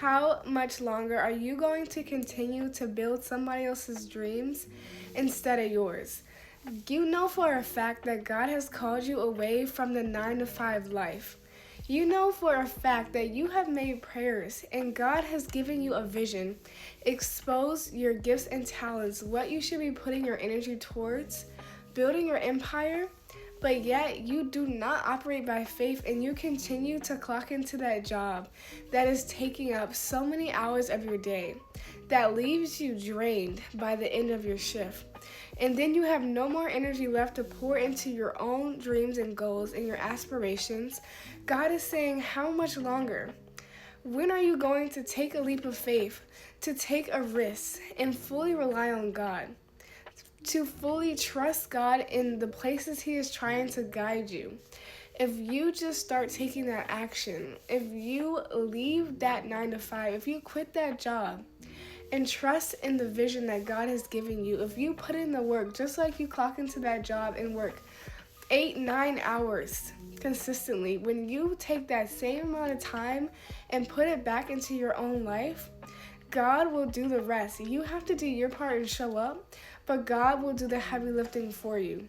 How much longer are you going to continue to build somebody else's dreams instead of yours? You know for a fact that God has called you away from the 9 to 5 life. You know for a fact that you have made prayers and God has given you a vision. Expose your gifts and talents, what you should be putting your energy towards, building your empire, but yet you do not operate by faith and you continue to clock into that job that is taking up so many hours of your day, that leaves you drained by the end of your shift. And then you have no more energy left to pour into your own dreams and goals and your aspirations. God is saying, how much longer? When are you going to take a leap of faith, to take a risk and fully rely on God? To fully trust God in the places He is trying to guide you. If you just start taking that action, if you leave that 9 to 5, if you quit that job and trust in the vision that God has given you, if you put in the work, just like you clock into that job and work 8-9 hours consistently, when you take that same amount of time and put it back into your own life, God will do the rest. You have to do your part and show up, but God will do the heavy lifting for you.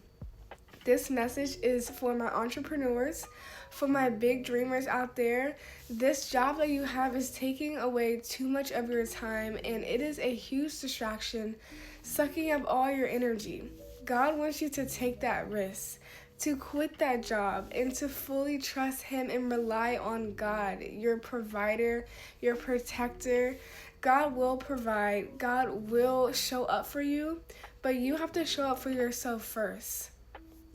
This message is for my entrepreneurs, for my big dreamers out there. This job that you have is taking away too much of your time, and it is a huge distraction, sucking up all your energy. God wants you to take that risk, to quit that job, and to fully trust Him and rely on God, your provider, your protector. God will provide, God will show up for you, but you have to show up for yourself first.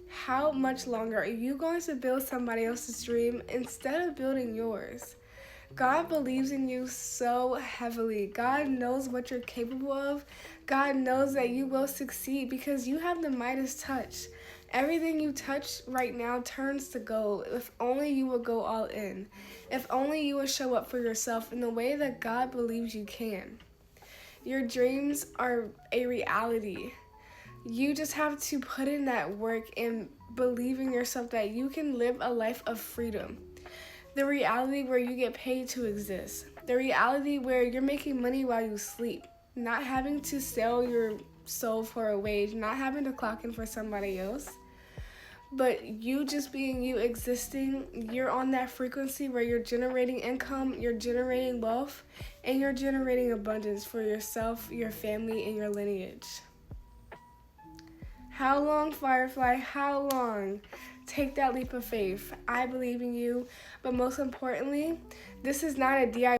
How much longer are you going to build somebody else's dream instead of building yours? God believes in you so heavily. God knows what you're capable of. God knows that you will succeed because you have the Midas touch. Everything you touch right now turns to gold if only you will go all in. If only you will show up for yourself in the way that God believes you can. Your dreams are a reality. You just have to put in that work and believe in yourself that you can live a life of freedom. The reality where you get paid to exist. The reality where you're making money while you sleep. Not having to sell your soul for a wage. Not having to clock in for somebody else. But you just being you, existing. You're on that frequency where you're generating income, you're generating wealth, and you're generating abundance for yourself, your family, and your lineage. How long, Firefly? How long? Take that leap of faith. I believe in you, but most importantly, this is not a DIY